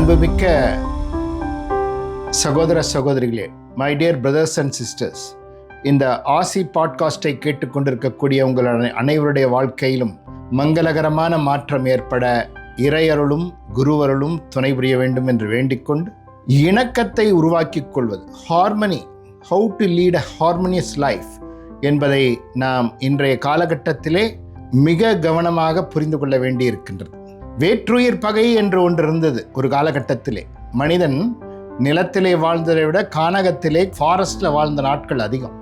அன்புமிக்க சகோதர சகோதரிகளே, my dear brothers and sisters, இந்த ஆசி பாட்காஸ்டை கேட்டுக்கொண்டிருக்கக்கூடிய உங்கள் அனைவருடைய வாழ்க்கையிலும் மங்களகரமான மாற்றம் ஏற்பட இறையருளும் குருவருளும் துணை புரிய வேண்டும் என்று வேண்டிக்கொண்டு, இணக்கத்தை உருவாக்கிக் கொள்வது, harmony, how to lead a harmonious life என்பதை நாம் இன்றைய காலகட்டத்திலே மிக கவனமாக புரிந்து கொள்ள வேண்டி இருக்கின்றது. வேற்றுயிர் பகை என்று ஒன்று இருந்தது ஒரு காலகட்டத்திலே. மனிதன் நிலத்திலே வாழ்ந்ததை விட கானகத்திலே, ஃபாரஸ்டில் வாழ்ந்த நாட்கள் அதிகம்.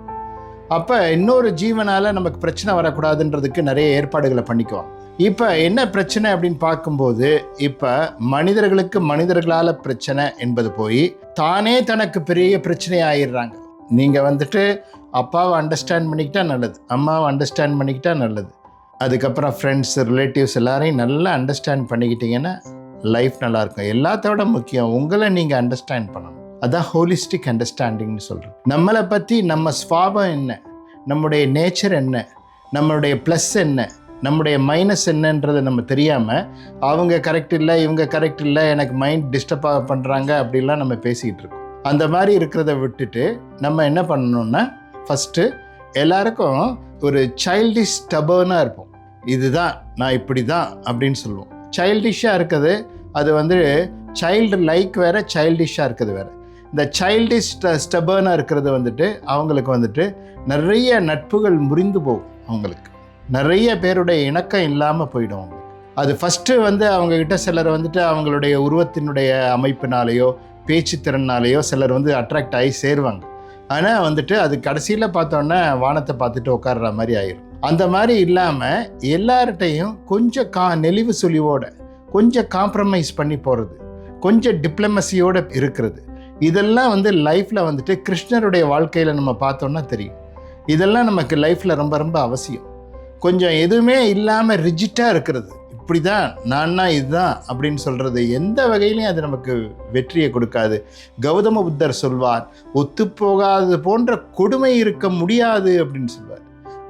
அப்போ இன்னொரு ஜீவனால் நமக்கு பிரச்சனை வரக்கூடாதுன்றதுக்கு நிறைய ஏற்பாடுகளை பண்ணிக்குவோம். இப்போ என்ன பிரச்சனை அப்படின்னு பார்க்கும்போது, இப்போ மனிதர்களுக்கு மனிதர்களால் பிரச்சனை என்பது போய் தானே தனக்கு பெரிய பிரச்சனை ஆயிடுறாங்க. நீங்கள் அப்பாவை அண்டர்ஸ்டாண்ட் பண்ணிக்கிட்டா நல்லது, அம்மாவை அண்டர்ஸ்டாண்ட் பண்ணிக்கிட்டா நல்லது. அதுக்கப்புறம் ஃப்ரெண்ட்ஸ், ரிலேட்டிவ்ஸ் எல்லாரையும் நல்லா அண்டர்ஸ்டாண்ட் பண்ணிக்கிட்டீங்கன்னா லைஃப் நல்லாயிருக்கும். எல்லாத்தோட முக்கியம் உங்களை நீங்கள் அண்டர்ஸ்டாண்ட் பண்ணணும். அதான் ஹோலிஸ்டிக் அண்டர்ஸ்டாண்டிங்னு சொல்கிறோம். நம்மளை பற்றி, நம்ம ஸ்வாபம் என்ன, நம்முடைய நேச்சர் என்ன, நம்மளுடைய ப்ளஸ் என்ன, நம்முடைய மைனஸ் என்னன்றது நம்ம தெரியாமல் அவங்க கரெக்ட் இல்லை, இவங்க கரெக்ட் இல்லை, எனக்கு மைண்ட் டிஸ்டர்ப் பண்ணுறாங்க அப்படிலாம் நம்ம பேசிக்கிட்டு இருக்கோம். அந்த மாதிரி இருக்கிறத விட்டுட்டு நம்ம என்ன பண்ணணும்னா, ஃபஸ்ட்டு எல்லாருக்கும் ஒரு சைல்டிஷ் ஸ்டபர்னாக இருப்போம். இதுதான் நான் இப்படி தான் அப்படின்னு சொல்லுவோம். சைல்டிஷாக இருக்குது அது சைல்டு லைக் வேறு, சைல்டிஷாக இருக்குது வேறு. இந்த சைல்டிஷ் ஸ்டபர்னாக இருக்கிறது அவங்களுக்கு நிறைய நட்புகள் முறிந்து போகும். அவங்களுக்கு நிறைய பேருடைய இணக்கம் இல்லாமல் போயிடும். அவங்களுக்கு அது ஃபஸ்ட்டு அவங்கக்கிட்ட சிலர் அவங்களுடைய உருவத்தினுடைய அமைப்பினாலேயோ பேச்சு திறனாலேயோ சிலர் அட்ராக்ட் ஆகி சேருவாங்க. ஆனால் அது கடைசியில் பார்த்தோன்னா வானத்தை பார்த்துட்டு உட்கார்ற மாதிரி ஆயிடும். அந்த மாதிரி இல்லாமல் எல்லார்கிட்டையும் கொஞ்சம் நெளிவு சுழிவோட, கொஞ்சம் காம்ப்ரமைஸ் பண்ணி போகிறது, கொஞ்சம் டிப்ளமசியோடு இருக்கிறது, இதெல்லாம் லைஃப்பில் கிருஷ்ணருடைய வாழ்க்கையில் நம்ம பார்த்தோன்னா தெரியும். இதெல்லாம் நமக்கு லைஃப்பில் ரொம்ப ரொம்ப அவசியம். கொஞ்சம் எதுவுமே இல்லாமல் ரிஜிட்டாக இருக்கிறது, இப்படி தான் நான்னா இதுதான் அப்படின்னு சொல்கிறது எந்த வகையிலையும் அது நமக்கு வெற்றியை கொடுக்காது. கௌதம புத்தர் சொல்வார், ஒத்துப்போகாது போன்ற கொடுமை இருக்க முடியாது அப்படின்னு சொல்வார்.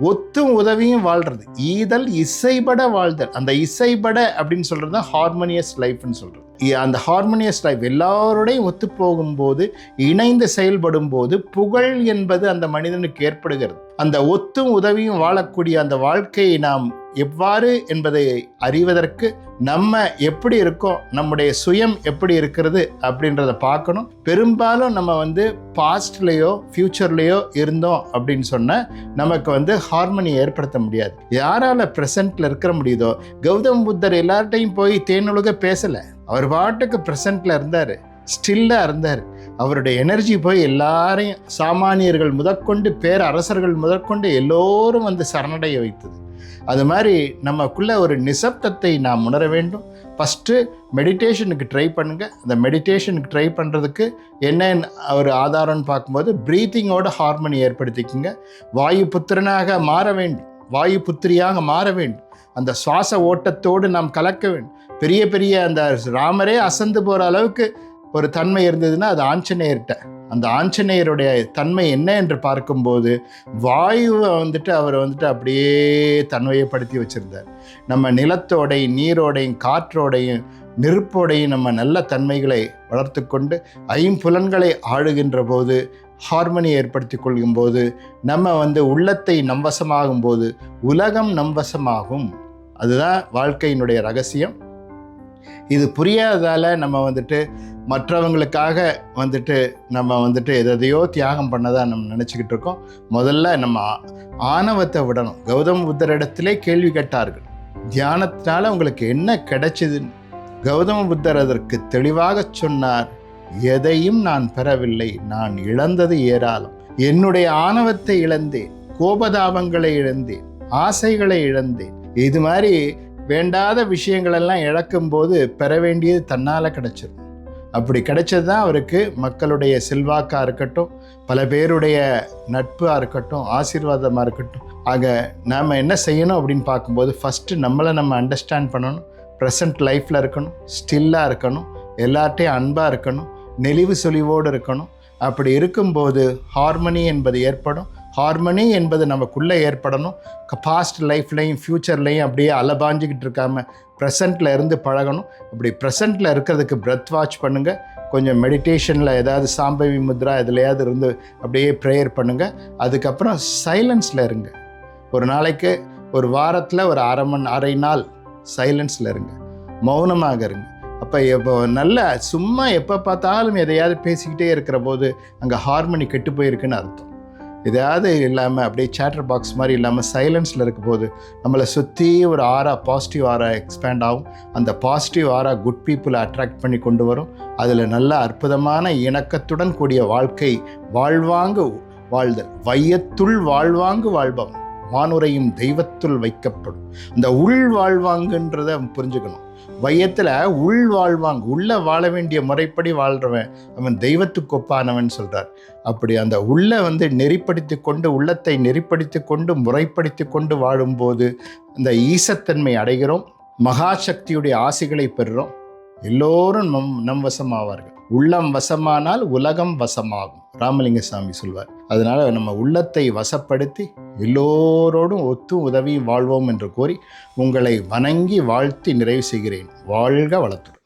ஒத்தும் உதவியும் வாழ்கிறது, ஈதல் இசைபட வாழ்தல். அந்த இசைபட அப்படின்னு சொல்கிறது தான் ஹார்மோனியஸ் லைஃப்னு சொல்கிறது. அந்த ஹார்மோனியஸ் லைஃப் எல்லாரோடையும் ஒத்து போகும்போது, இணைந்து செயல்படும் போது புகழ் என்பது அந்த மனிதனுக்கு ஏற்படுகிறது. அந்த ஒத்தும் உதவியும் வாழக்கூடிய அந்த வாழ்க்கையை நாம் எவ்வாறு என்பதை அறிவதற்கு நம்ம எப்படி இருக்கோம், நம்முடைய சுயம் எப்படி இருக்கிறது அப்படின்றத பார்க்கணும். பெரும்பாலும் நம்ம பாஸ்ட்லேயோ ஃப்யூச்சர்லேயோ இருந்தோம் அப்படின்னு சொன்னால் நமக்கு ஹார்மனி ஏற்படுத்த முடியாது. யாரால் ப்ரெசண்ட்டில் இருக்கிற முடியுதோ, கௌதம புத்தர் எல்லார்ட்டையும் போய் தேனொழுக பேசலை. அவர் பாட்டுக்கு ப்ரெசண்ட்டில் இருந்தார், ஸ்டில்லாக இருந்தார். அவருடைய எனர்ஜி போய் எல்லாரையும், சாமானியர்கள் முதற்கொண்டு பேரரசர்கள் முதற்கொண்டு எல்லோரும் சரணடைய வைத்தது. அது மாதிரி நமக்குள்ள ஒரு நிசப்தத்தை நாம் உணர வேண்டும். ஃபஸ்ட்டு மெடிடேஷனுக்கு ட்ரை பண்ணுங்கள். அந்த மெடிடேஷனுக்கு ட்ரை பண்ணுறதுக்கு என்ன ஒரு ஆதாரம்னு பார்க்கும்போது, ப்ரீத்திங்கோட ஹார்மோனி ஏற்படுத்திக்குங்க. வாயு புத்திரனாக மாற வேண்டும், வாயு புத்திரியாக மாற வேண்டும். அந்த சுவாச ஓட்டத்தோடு நாம் கலக்க வேண்டும். பெரிய பெரிய அந்த ராமரே அசந்து போகிற அளவுக்கு ஒரு தன்மை இருந்ததுன்னா அது ஆஞ்சநேயர்கிட்ட. அந்த ஆஞ்சநேயருடைய தன்மை என்ன என்று பார்க்கும்போது, வாயுவை அவர் அப்படியே தன்மையப்படுத்தி வச்சுருந்தார். நம்ம நிலத்தோடையும் நீரோடையும் காற்றோடையும் நெருப்போடையும் நம்ம நல்ல தன்மைகளை வளர்த்து கொண்டு ஐம்புலன்களை ஆளுகின்ற போது, ஹார்மோனி ஏற்படுத்தி கொள்ளும் போது, நம்ம உள்ளத்தை நம்வசமாகும் போது உலகம் நம்வசமாகும். அதுதான் வாழ்க்கையினுடைய ரகசியம். இது புரியாததால் நம்ம மற்றவங்களுக்காக நம்ம எதையோ தியாகம் பண்ணதான் நம்ம நினச்சிக்கிட்டு இருக்கோம். முதல்ல நம்ம ஆணவத்தை விடணும். கௌதம புத்தரிடத்திலே கேள்வி கேட்டார்கள், தியானத்தினால உங்களுக்கு என்ன கிடைச்சதுன்னு. கௌதம புத்தர் அதற்கு தெளிவாக சொன்னார், எதையும் நான் பெறவில்லை, நான் இழந்தது ஏராளம். என்னுடைய ஆணவத்தை இழந்தேன், கோபதாபங்களை இழந்தேன், ஆசைகளை இழந்தேன். இது மாதிரி வேண்டாத விஷயங்களெல்லாம் இழக்கும்போது பெற வேண்டியது தன்னால் கிடைச்சிடும். அப்படி கிடைச்சது தான் அவருக்கு மக்களுடைய செல்வாக்காக இருக்கட்டும், பல பேருடைய நட்பாக இருக்கட்டும், ஆசீர்வாதமாக இருக்கட்டும். ஆக நாம் என்ன செய்யணும் அப்படின்னு பார்க்கும்போது, ஃபஸ்ட்டு நம்மளை நம்ம அண்டர்ஸ்டாண்ட் பண்ணணும். ப்ரெசன்ட் லைஃப்பில் இருக்கணும், ஸ்டில்லாக இருக்கணும், எல்லார்ட்டையும் அன்பாக இருக்கணும், நெளிவு சொலிவோடு இருக்கணும். அப்படி இருக்கும்போது ஹார்மனி என்பது ஏற்படும். ஹார்மனி என்பது நமக்குள்ளே ஏற்படணும். பாஸ்ட் லைஃப்லையும் ஃப்யூச்சர்லையும் அப்படியே அலபாஞ்சிக்கிட்டு இருக்காமல் ப்ரெசண்ட்டில் இருந்து பழகணும். இப்படி ப்ரெசண்ட்டில் இருக்கிறதுக்கு பிரெத் வாட்ச் பண்ணுங்கள். கொஞ்சம் மெடிடேஷனில் ஏதாவது சாம்பவி முத்ரா எதுலையாவது இருந்து அப்படியே ப்ரேயர் பண்ணுங்கள். அதுக்கப்புறம் சைலன்ஸில் இருங்க. ஒரு நாளைக்கு, ஒரு வாரத்தில் ஒரு அரை நாள் சைலன்ஸில் இருங்க, மௌனமாக இருங்க. அப்போ இப்போ நல்ல சும்மா எப்போ பார்த்தாலும் எதையாவது பேசிக்கிட்டே இருக்கிற போது அங்கே ஹார்மோனி கெட்டு போயிருக்குன்னு அர்த்தம். எதையாவது இல்லாமல் அப்படியே சேட்டர் பாக்ஸ் மாதிரி இல்லாமல் சைலன்ஸில் இருக்கும் போது நம்மளை சுற்றி ஒரு பாசிட்டிவ் ஆரா எக்ஸ்பேண்ட் ஆகும். அந்த பாசிட்டிவ் ஆரா குட் பீப்புளை அட்ராக்ட் பண்ணி கொண்டு வரும். அதில் நல்ல அற்புதமான இணக்கத்துடன் கூடிய வாழ்க்கை வாழ்வாங்கு வாழ்தல். வையத்துள் வாழ்வாங்கு வாழ்பவன் வானுரையும் தெய்வத்துள் வைக்கப்படும். அந்த உள் வாழ்வாங்குன்றதை புரிஞ்சுக்கணும். வையத்தில் உள் வாழ்வாங்க, உள்ள வாழ வேண்டிய முறைப்படி வாழ்கிறவன் அவன் தெய்வத்துக்கு ஒப்பானவன் சொல்கிறார். அப்படி அந்த நெறிப்படுத்தி கொண்டு, உள்ளத்தை நெறிப்படுத்தி கொண்டு முறைப்படுத்தி கொண்டு வாழும்போது அந்த ஈசத்தன்மை அடைகிறோம். மகாசக்தியுடைய ஆசிகளை பெறுகிறோம். எல்லோரும் நம் வசமாவார்கள். உள்ளம் வசமானால் உலகம் வசமாகும், ராமலிங்க சாமி சொல்வார். அதனால் நம்ம உள்ளத்தை வசப்படுத்தி எல்லோரோடும் ஒத்து உதவி வாழ்வோம் என்று கூறி உங்களை வணங்கி வாழ்த்தி நிறைவு செய்கிறேன். வாழ்க வளத்துடன்.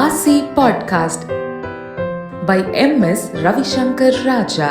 RC Podcast by MS Ravishankar Raja.